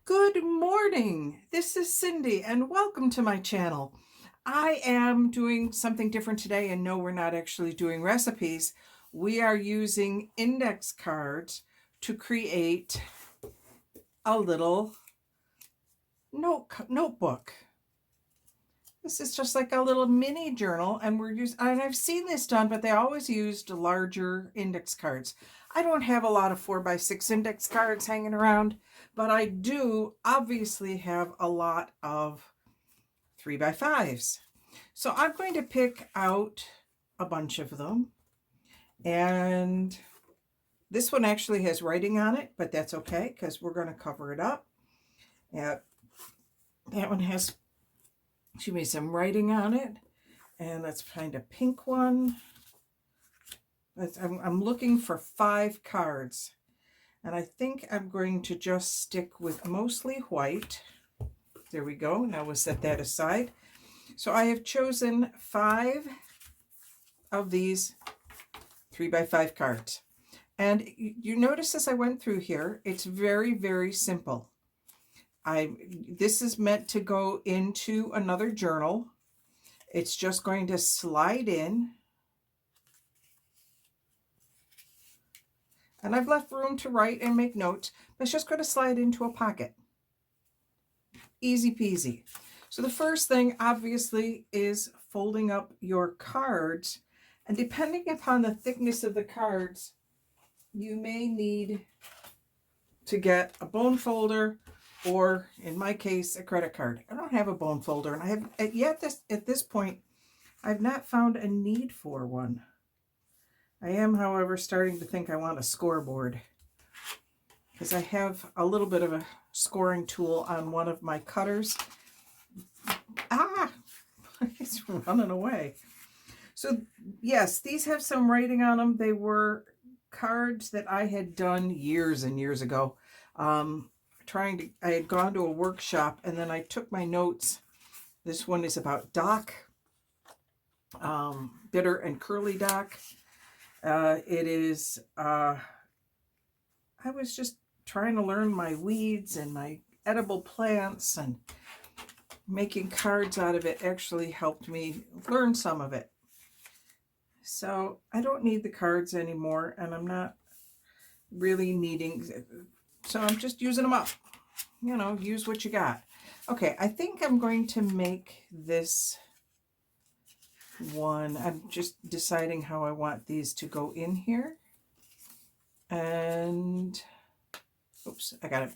Good morning. This is Cindy and welcome to my channel. I am doing something different today, and no, we're not actually doing recipes. We are using index cards to create a little notebook. This is just like a little mini journal, and I've seen this done, but they always used larger index cards. I don't have a lot of 4x6 index cards hanging around, but I do obviously have a lot of 3x5s. So I'm going to pick out a bunch of them. And this one actually has writing on it, but that's okay because we're going to cover it up. Yeah, that one has, some writing on it. And let's find a pink one. I'm looking for 5 cards. And I think I'm going to just stick with mostly white. There we go. Now we'll set that aside. So I have chosen 5 of these 3x5 cards. And you notice as I went through here, it's very, very simple. This is meant to go into another journal. It's just going to slide in. And I've left room to write and make notes, but it's just going to slide into a pocket. Easy peasy. So the first thing, obviously, is folding up your cards. And depending upon the thickness of the cards, you may need to get a bone folder, or in my case, a credit card. I don't have a bone folder, and I have at this point, I've not found a need for one. I am, however, starting to think I want a scoreboard, because I have a little bit of a scoring tool on one of my cutters. It's running away. So yes, these have some writing on them. They were cards that I had done years and years ago. I had gone to a workshop, and then I took my notes. This one is about dock, bitter and curly dock. It is, I was just trying to learn my weeds and my edible plants, and making cards out of it actually helped me learn some of it. So I don't need the cards anymore, and I'm not really needing, so I'm just using them up. Use what you got. Okay, I think I'm going to make this one. I'm just deciding how I want these to go in here. And, oops, I got it.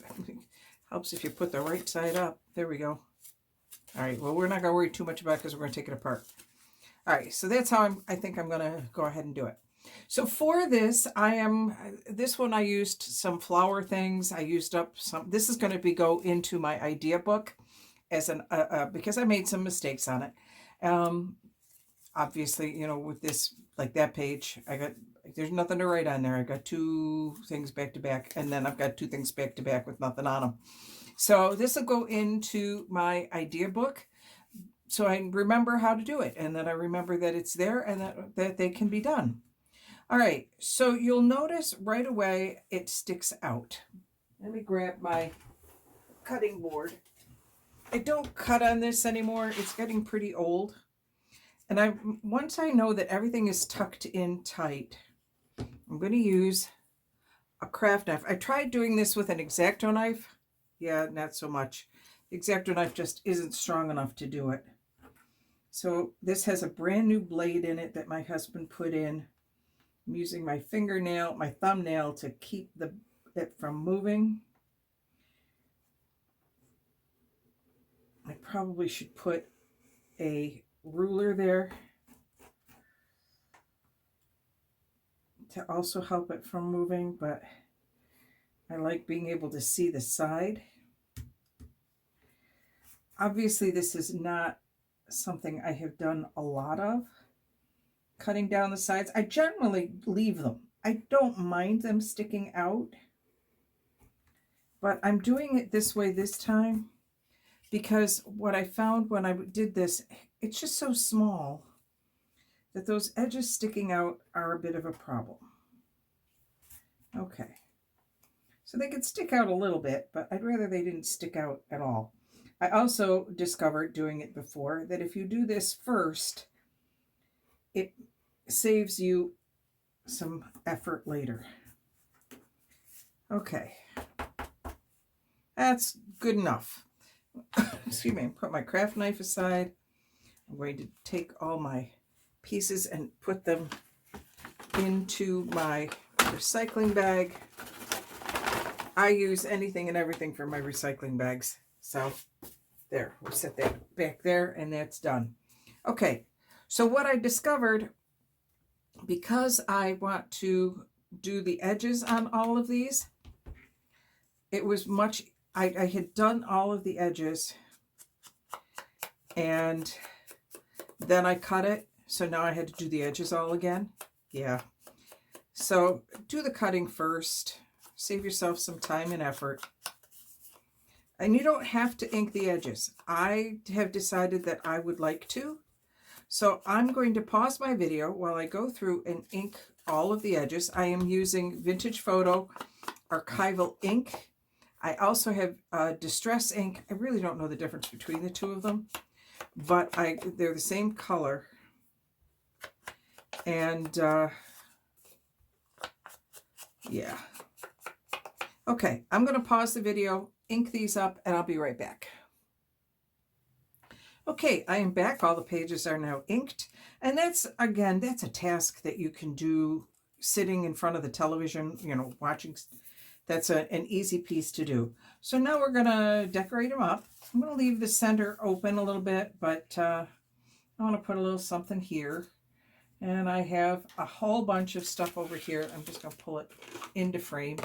Helps if you put the right side up. There we go. All right, well, we're not going to worry too much about it because we're going to take it apart. All right, so that's how I think I'm going to go ahead and do it. So for this, this one I used some flower things. I used up some, this is going to go into my idea book as because I made some mistakes on it. Obviously, with this, like that page, there's nothing to write on there. I got 2 things back to back, and then I've got 2 things back to back with nothing on them. So this will go into my idea book, so I remember how to do it, and then I remember that it's there and that they can be done. All right, so you'll notice right away it sticks out. Let me grab my cutting board. I don't cut on this anymore. It's getting pretty old. And once I know that everything is tucked in tight, I'm going to use a craft knife. I tried doing this with an X-Acto knife. Yeah, not so much. The X-Acto knife just isn't strong enough to do it. So this has a brand new blade in it that my husband put in. I'm using my thumbnail to keep it from moving. I probably should put a ruler there to also help it from moving, but I like being able to see the side. Obviously, this is not something I have done a lot of, cutting down the sides. I generally leave them. I don't mind them sticking out, but I'm doing it this way this time because what I found when I did this, it's just so small that those edges sticking out are a bit of a problem. Okay, So they could stick out a little bit, but I'd rather they didn't stick out at all. I also discovered doing it before that if you do this first, it saves you some effort later. Okay, that's good enough. Excuse me, put my craft knife aside. I'm going to take all my pieces and put them into my recycling bag. I use anything and everything for my recycling bags. So there, we'll set that back there and that's done. Okay, so what I discovered, because I want to do the edges on all of these, it was much, I had done all of the edges and then I cut it. So now I had to do the edges all again. Yeah. So do the cutting first. Save yourself some time and effort. And you don't have to ink the edges. I have decided that I would like to. So I'm going to pause my video while I go through and ink all of the edges. I am using Vintage Photo Archival ink. I also have Distress ink. I really don't know the difference between the two of them, but they're the same color. And yeah. Okay, I'm going to pause the video, ink these up, and I'll be right back. Okay, I am back. All the pages are now inked. And that's, again, that's a task that you can do sitting in front of the television, you know, watching. That's an easy piece to do. So now we're going to decorate them up. I'm going to leave the center open a little bit, but I want to put a little something here. And I have a whole bunch of stuff over here. I'm just going to pull it into frame.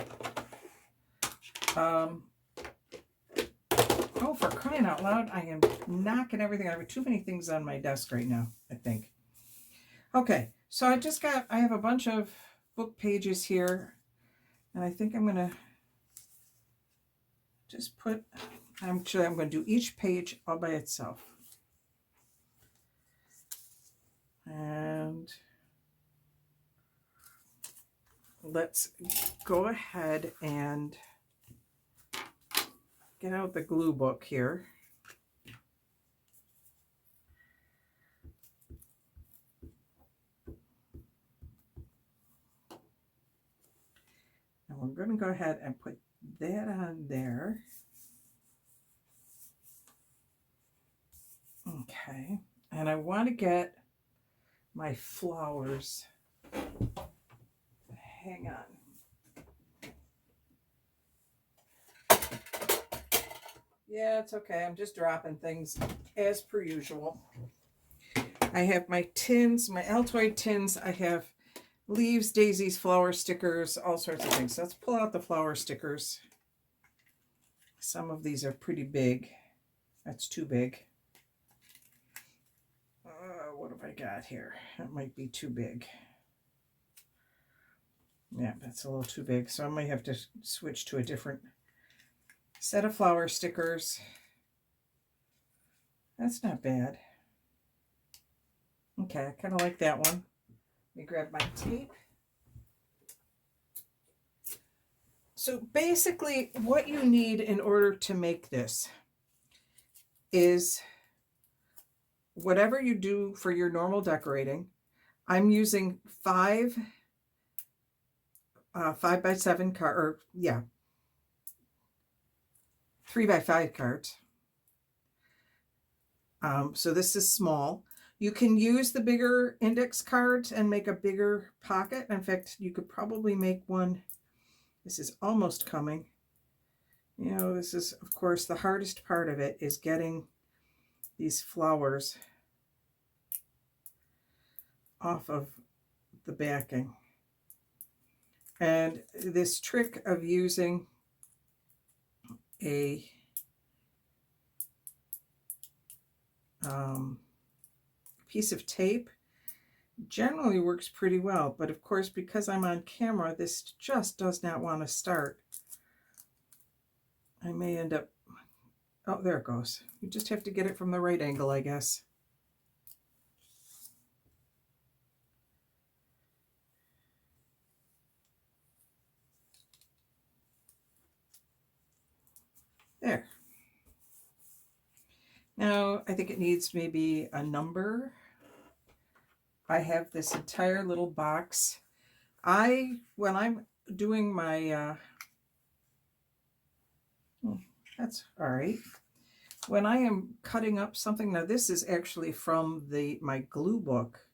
Oh, for crying out loud, I am knocking everything. I have too many things on my desk right now, I think. Okay, so I have a bunch of book pages here. And I think I'm going to just put, I'm going to do each page all by itself. And let's go ahead and get out the glue book here. And we're going to go ahead and put that on there. Okay. And I want to get my flowers. Hang on. Yeah, it's okay. I'm just dropping things as per usual. I have my tins, my Altoid tins. I have leaves, daisies, flower stickers, all sorts of things. So let's pull out the flower stickers. Some of these are pretty big. That's too big. What have I got here? That might be too big. Yeah, that's a little too big. So I might have to switch to a different set of flower stickers. That's not bad. Okay, I kind of like that one. Let me grab my tape. So basically what you need in order to make this is whatever you do for your normal decorating. I'm using 5 5x7 card, or yeah, 3x5 cards. So this is small. You can use the bigger index cards and make a bigger pocket. In fact, you could probably make one. This is almost coming. You know, this is, of course, the hardest part of it is getting these flowers off of the backing. And this trick of using a piece of tape generally works pretty well, but of course, because I'm on camera, this just does not want to start. I may end up, oh, there it goes. You just have to get it from the right angle, I guess. Now, I think it needs maybe a number. I have this entire little box. When I'm doing my, that's all right. When I am cutting up something, now this is actually from my glue book.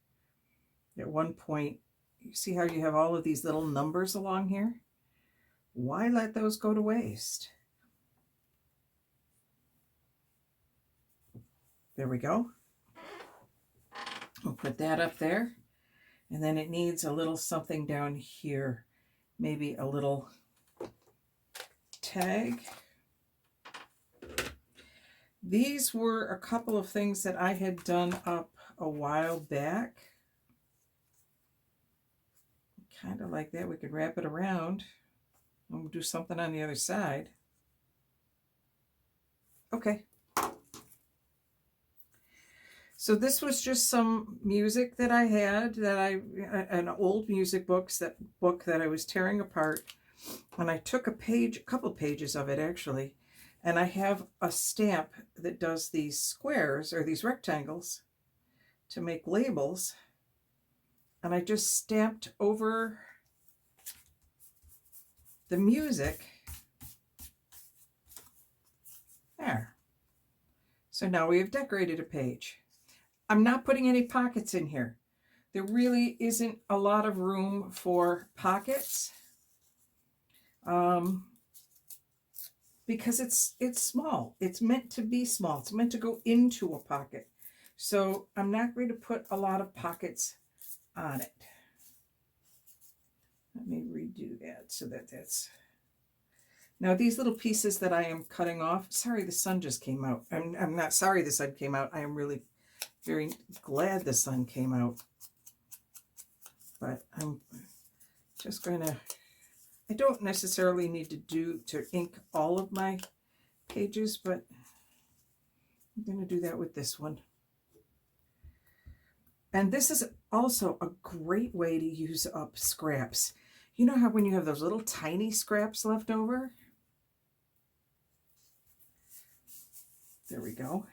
At one point, you see how you have all of these little numbers along here? Why let those go to waste? There we go. We'll put that up there. And then it needs a little something down here. Maybe a little tag. These were a couple of things that I had done up a while back. Kind of like that. We could wrap it around. And we'll do something on the other side. Okay. So this was just some music that I had, an old music book that I was tearing apart. And I took a couple pages of it actually, and I have a stamp that does these squares or these rectangles to make labels. And I just stamped over the music. There. So now we have decorated a page. I'm not putting any pockets in here. There really isn't a lot of room for pockets because it's small. It's meant to be small. It's meant to go into a pocket. So I'm not going to put a lot of pockets on it. Let me redo that so that's... Now these little pieces that I am cutting off, sorry the sun just came out. I'm not sorry the sun came out. I am really very glad the sun came out. But I'm just going to, I don't necessarily need to ink all of my pages, but I'm going to do that with this one. And this is also a great way to use up scraps. You know how when you have those little tiny scraps left over? There we go.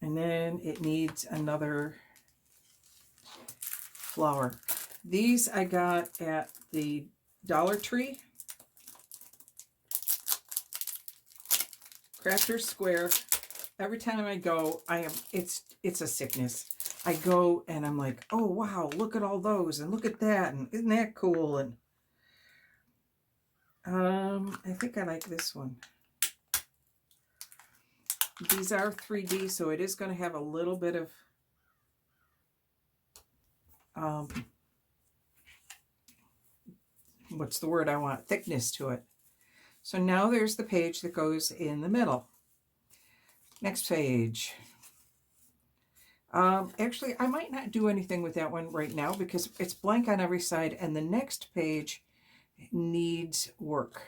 And then it needs another flower. These I got at the Dollar Tree. Crafter Square. Every time I go, it's a sickness. I go and I'm like, oh wow, look at all those and look at that and isn't that cool? And I think I like this one. These are 3D, so it is going to have a little bit of what's the word I want? Thickness to it. So now there's the page that goes in the middle. Next page. Actually, I might not do anything with that one right now because it's blank on every side, and the next page needs work.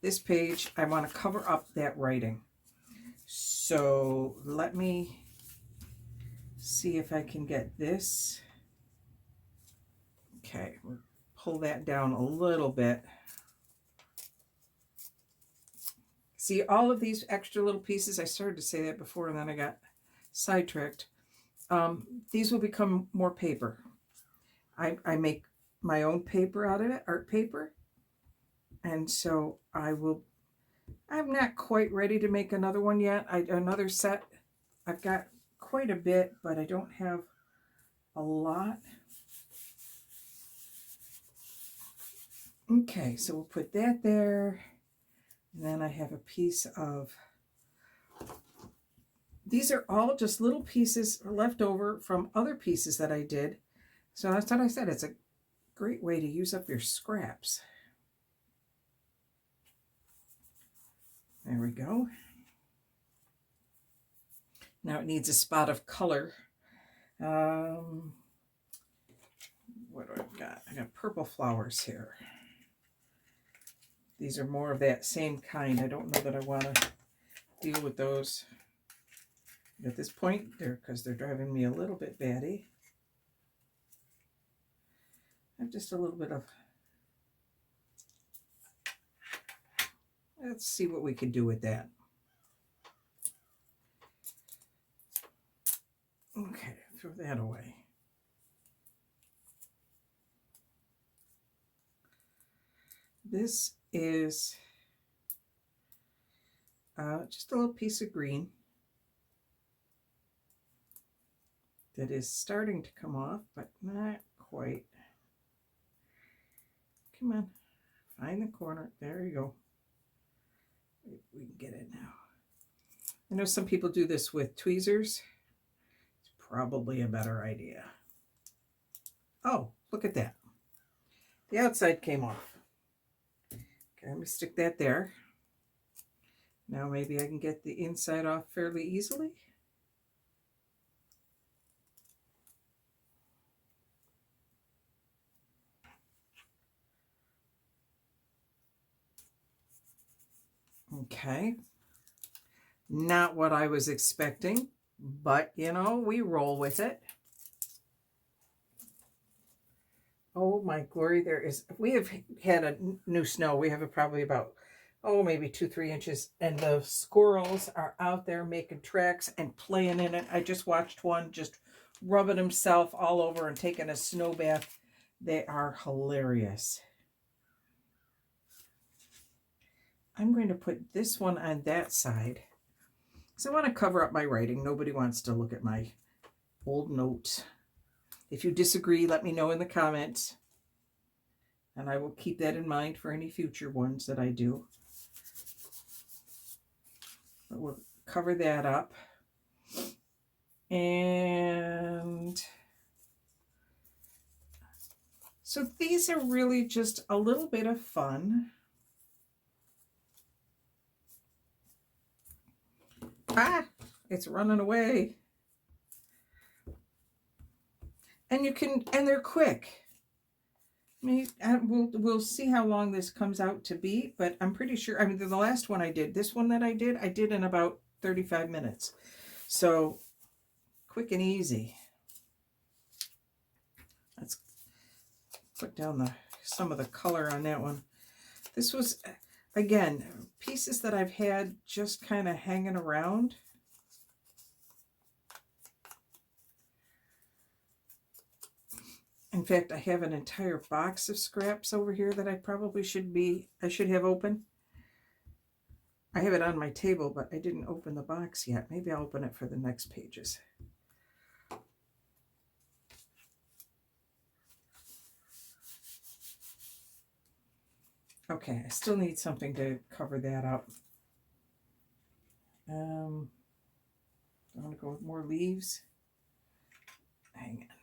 This page, I want to cover up that writing. So let me see if I can get this. Okay, we'll pull that down a little bit. See, all of these extra little pieces, I started to say that before and then I got sidetracked. These will become more paper. I make my own paper out of it, art paper. And so I'm not quite ready to make another one yet. Another set. I've got quite a bit, but I don't have a lot. Okay, so we'll put that there. And then I have a piece of, these are all just little pieces left over from other pieces that I did. So that's what I said, it's a great way to use up your scraps. There we go. Now it needs a spot of color. What do I got? I got purple flowers here. These are more of that same kind. I don't know that I want to deal with those at this point because they're driving me a little bit batty. I have just a little bit of, let's see what we can do with that. Okay, throw that away. This is just a little piece of green that is starting to come off, but not quite. Come on, find the corner. There you go. We can get it now. I know some people do this with tweezers. It's probably a better idea. Oh, look at that. The outside came off. Okay, let me stick that there. Now maybe I can get the inside off fairly easily. Okay. Not what I was expecting, but you know, we roll with it. Oh my glory, we have had a new snow. We have it probably about, maybe 2-3 inches. And the squirrels are out there making tracks and playing in it. I just watched one just rubbing himself all over and taking a snow bath. They are hilarious. I'm going to put this one on that side. So I want to cover up my writing. Nobody wants to look at my old notes. If you disagree, let me know in the comments. And I will keep that in mind for any future ones that I do. But we'll cover that up. And so these are really just a little bit of fun. Ah, it's running away. And they're quick. We'll see how long this comes out to be, but I'm pretty sure, the last one I did, this one that I did in about 35 minutes. So quick and easy. Let's put down some of the color on that one. This was, again, pieces that I've had just kind of hanging around. In fact, I have an entire box of scraps over here that I should have open. I have it on my table, but I didn't open the box yet. Maybe I'll open it for the next pages. Okay, I still need something to cover that up. I want to go with more leaves. Hang on.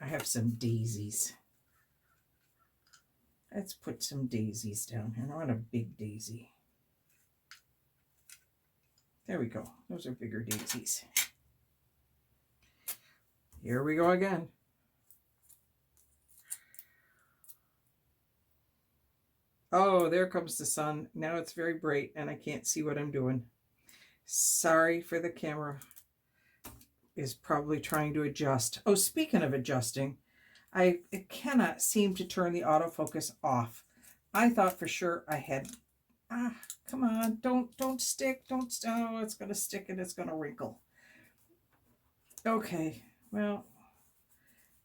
I have some daisies. Let's put some daisies down here. I want a big daisy. There we go. Those are bigger daisies. Here we go again. Oh, there comes the sun. Now it's very bright and I can't see what I'm doing. Sorry for the camera. Is probably trying to adjust. Oh, speaking of adjusting, I cannot seem to turn the autofocus off. I thought for sure I had, come on, don't stick, oh, it's going to stick and it's going to wrinkle. Okay, well,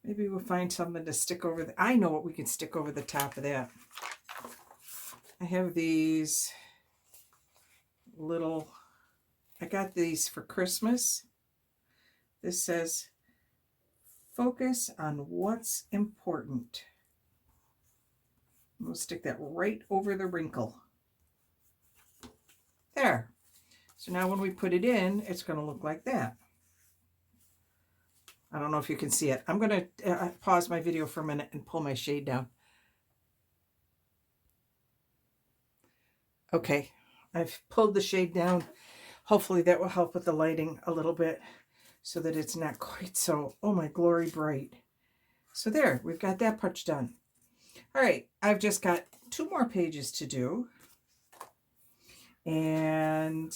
maybe we'll find something to stick over. I know what we can stick over the top of that. I have these little, I got these for Christmas. This says, focus on what's important. We'll stick that right over the wrinkle. There. So now when we put it in, it's going to look like that. I don't know if you can see it. I'm going to pause my video for a minute and pull my shade down. Okay, I've pulled the shade down. Hopefully that will help with the lighting a little bit so that it's not quite so, oh my glory, bright. So there, we've got that part done. All right, I've just got 2 more pages to do. And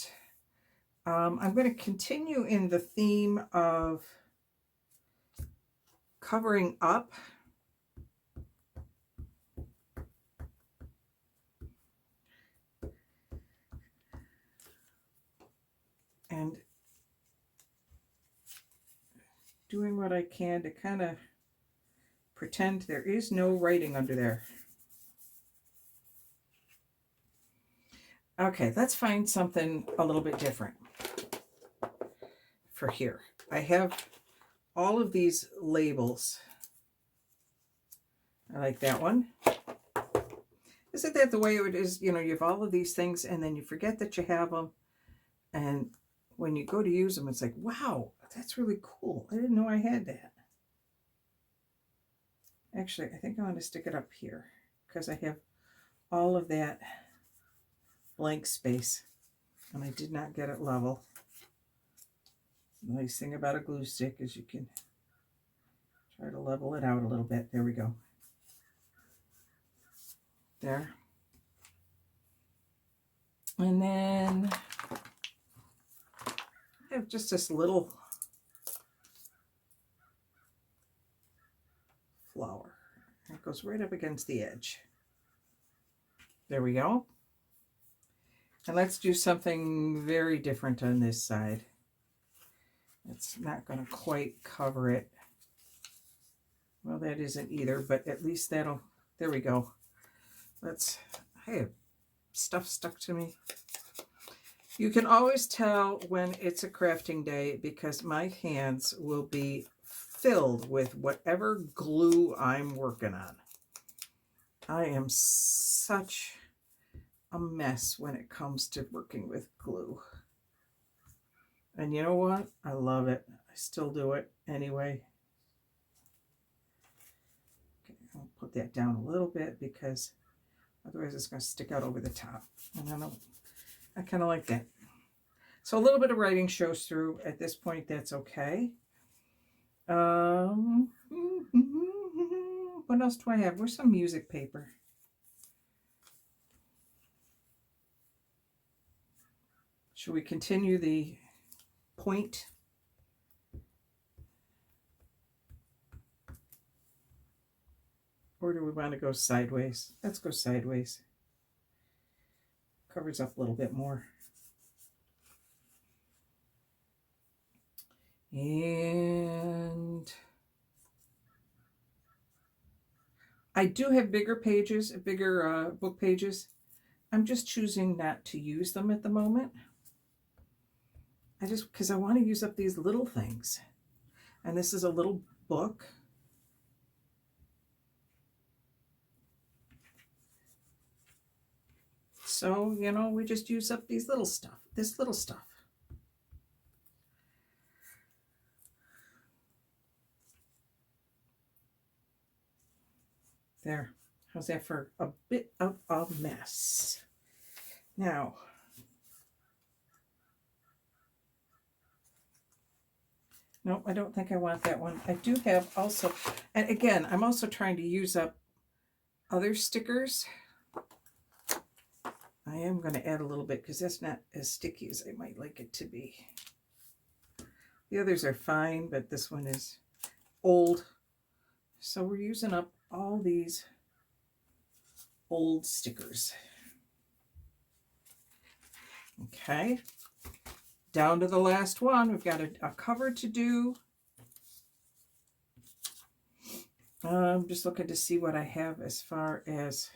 I'm going to continue in the theme of covering up. And doing what I can to kind of pretend there is no writing under there. Okay, let's find something a little bit different for here. I have all of these labels. I like that one. Isn't that the way it is? You know, you have all of these things and then you forget that you have them. And when you go to use them, it's like, wow, that's really cool. I didn't know I had that. Actually, I think I want to stick it up here because I have all of that blank space and I did not get it level. The nice thing about a glue stick is you can try to level it out a little bit. There we go. There. And then I have just this little flower. It goes right up against the edge. There we go. And let's do something very different on this side. It's not going to quite cover it. Well, that isn't either, but at least that'll, there we go. I have stuff stuck to me. You can always tell when it's a crafting day because my hands will be filled with whatever glue I'm working on. I am such a mess when it comes to working with glue. And you know what? I love it. I still do it anyway. Okay, I'll put that down a little bit because otherwise it's going to stick out over the top. And I kind of like that. So a little bit of writing shows through. At this point, that's okay. What else do I have? Where's some music paper? Should we continue the point? Or do we want to go sideways? Let's go sideways. Covers up a little bit more. And I do have bigger pages, bigger book pages. I'm just choosing not to use them at the moment. Because I want to use up these little things. And this is a little book. So, you know, we just use up these little stuff, this little stuff. There. How's that for a bit of a mess? Now, no, I don't think I want that one. I do have also, and again, I'm also trying to use up other stickers. I am going to add a little bit because that's not as sticky as I might like it to be. The others are fine, but this one is old. So we're using up all these old stickers. Okay. Down to the last one. We've got a cover to do. I'm just looking to see what I have as far as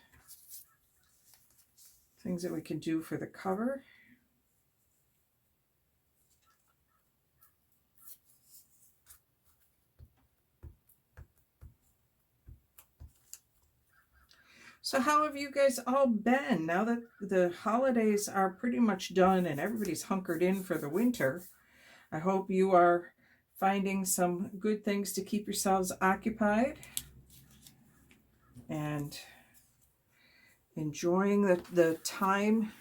things that we can do for the cover. So how have you guys all been now that the holidays are pretty much done and everybody's hunkered in for the winter? I hope you are finding some good things to keep yourselves occupied and enjoying the time.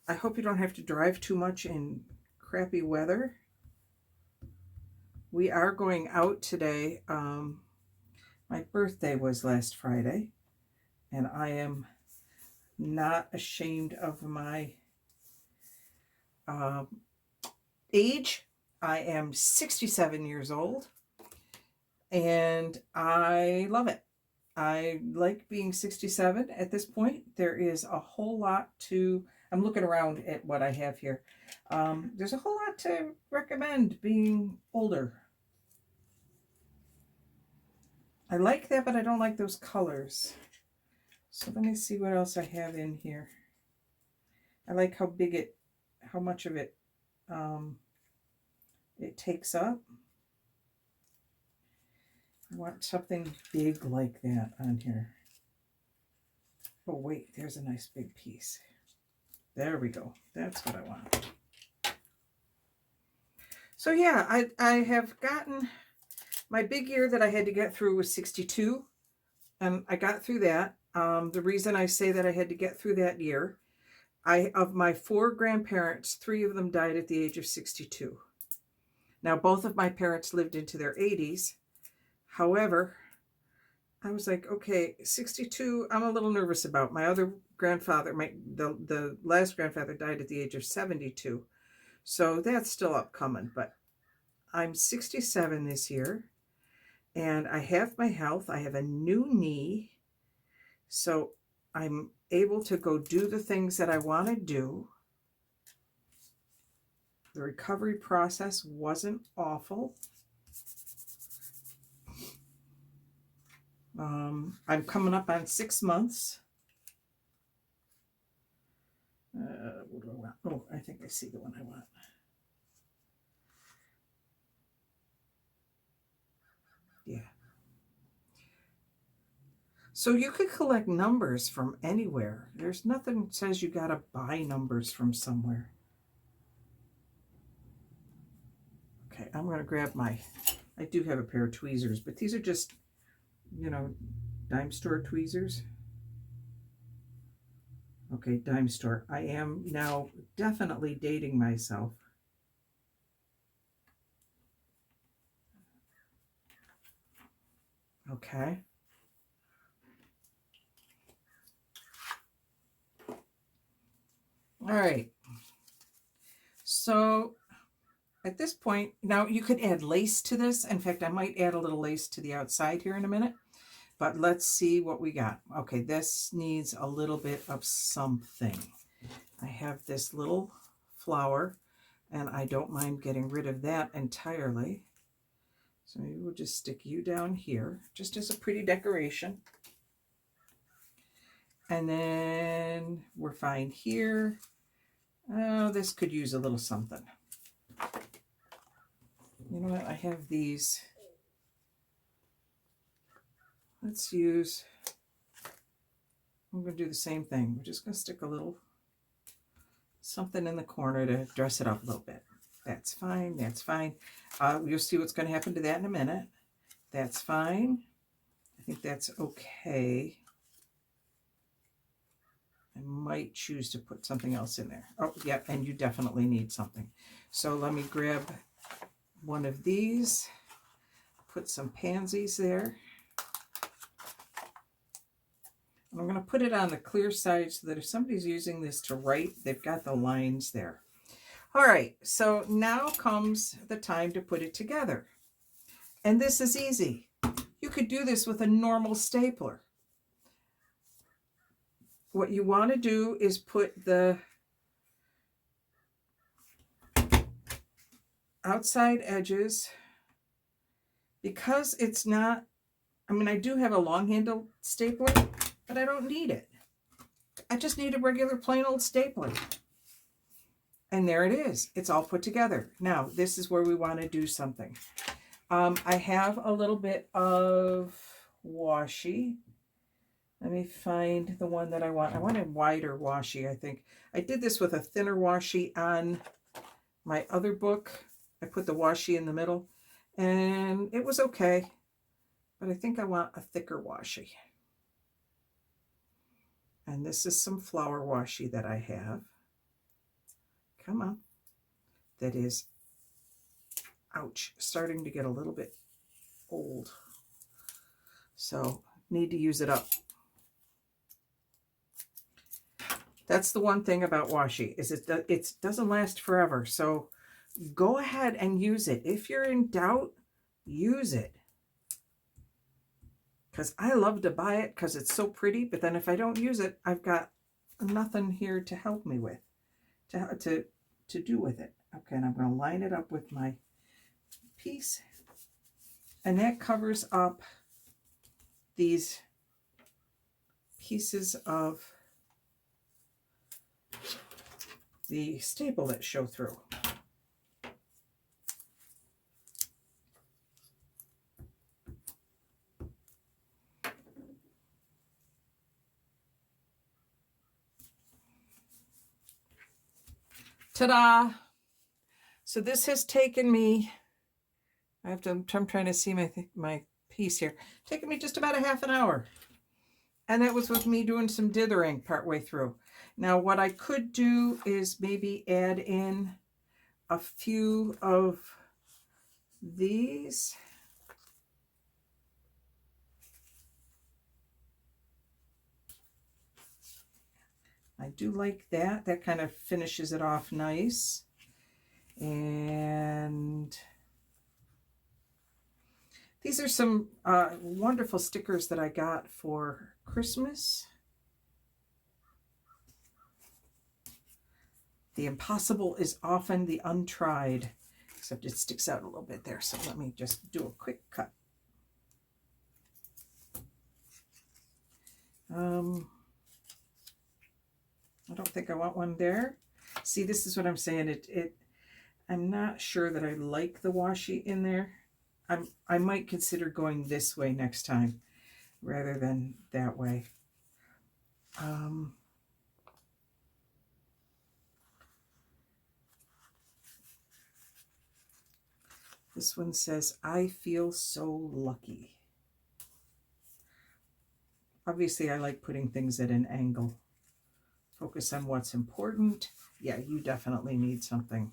I hope you don't have to drive too much in crappy weather. We are going out today. My birthday was last Friday. And I am not ashamed of my age. I am 67 years old. And I love it. I like being 67 at this point. There is a whole lot to... I'm looking around at what I have here. There's a whole lot to recommend being older. I like that, but I don't like those colors. So let me see what else I have in here. I like how much of it it takes up. I want something big like that on here. Oh wait, there's a nice big piece. There we go. That's what I want. So yeah, I have gotten, my big year that I had to get through was 62. And I got through that. The reason I say that I had to get through that year, of my 4 grandparents, 3 of them died at the age of 62. Now, both of my parents lived into their 80s. However, I was like, okay, 62, I'm a little nervous about. My other grandfather, the last grandfather died at the age of 72. So that's still upcoming, but I'm 67 this year and I have my health. I have a new knee. So I'm able to go do the things that I want to do. The recovery process wasn't awful. I'm coming up on 6 months. What do I want? Oh, I think I see the one I want. Yeah. So you could collect numbers from anywhere. There's nothing that says you got to buy numbers from somewhere. Okay, I'm going to grab I do have a pair of tweezers, but these are just, dime store tweezers. Okay, dime store. I am now definitely dating myself. Okay. All right. So at this point, now you could add lace to this. In fact, I might add a little lace to the outside here in a minute. But let's see what we got. Okay, this needs a little bit of something. I have this little flower, and I don't mind getting rid of that entirely. So maybe we'll just stick you down here, just as a pretty decoration. And then we're fine here. Oh, this could use a little something. You know what? I have these. Let's use, I'm going to do the same thing. We're just going to stick a little something in the corner to dress it up a little bit. That's fine. That's fine. You'll see what's going to happen to that in a minute. That's fine. I think that's okay. I might choose to put something else in there. Oh, yeah, and you definitely need something. So let me grab one of these, put some pansies there. And I'm going to put it on the clear side so that if somebody's using this to write, they've got the lines there. All right, so now comes the time to put it together. And this is easy. You could do this with a normal stapler. What you want to do is put the outside edges, because it's not, I do have a long handle stapler, but I don't need it. I just need a regular plain old stapler. And there it is. It's all put together. Now, this is where we want to do something. I have a little bit of washi. Let me find the one that I want. I want a wider washi, I think. I did this with a thinner washi on my other book. I put the washi in the middle, and it was okay. But I think I want a thicker washi. And this is some flower washi that I have. Come on. That is, ouch, starting to get a little bit old. So need to use it up. That's the one thing about washi, is it doesn't last forever. So go ahead and use it. If you're in doubt, use it. Because I love to buy it because it's so pretty, but then if I don't use it, I've got nothing here to help me with, to do with it. Okay, and I'm going to line it up with my piece. And that covers up these pieces of the staple that show through. Ta-da! So this has taken me, I'm trying to see my piece here. Taken me just about a half an hour. And that was with me doing some dithering partway through. Now what I could do is maybe add in a few of these. I do like that. That kind of finishes it off nice. And these are some wonderful stickers that I got for Christmas. The impossible is often the untried, except it sticks out a little bit there. So let me just do a quick cut. I don't think I want one there. See, this is what I'm saying. I'm not sure that I like the washi in there. I might consider going this way next time rather than that way. This one says, I feel so lucky. Obviously, I like putting things at an angle. Focus on what's important. Yeah, you definitely need something.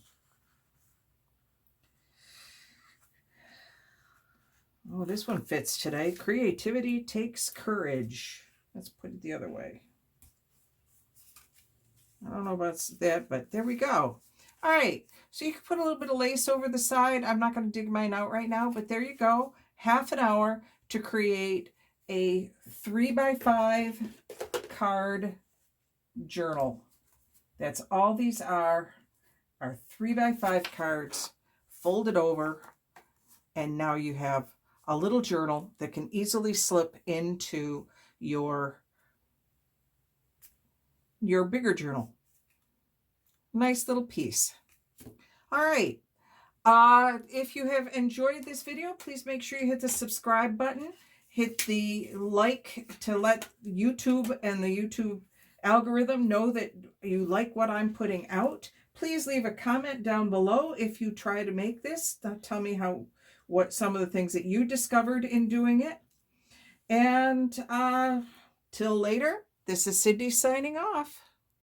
Oh, this one fits today. Creativity takes courage. Let's put it the other way. I don't know about that, but there we go. All right, so you can put a little bit of lace over the side. I'm not going to dig mine out right now, but there you go. Half an hour to create a 3x5 card journal. That's all these are 3x5 cards folded over, and now you have a little journal that can easily slip into your bigger journal. Nice little piece. All right. If you have enjoyed this video, please make sure you hit the subscribe button. Hit the like to let YouTube and the YouTube algorithm know that you like what I'm putting out. Please leave a comment down below if you try to make this. Tell me what some of the things that you discovered in doing it. And till later, this is Cindy signing off.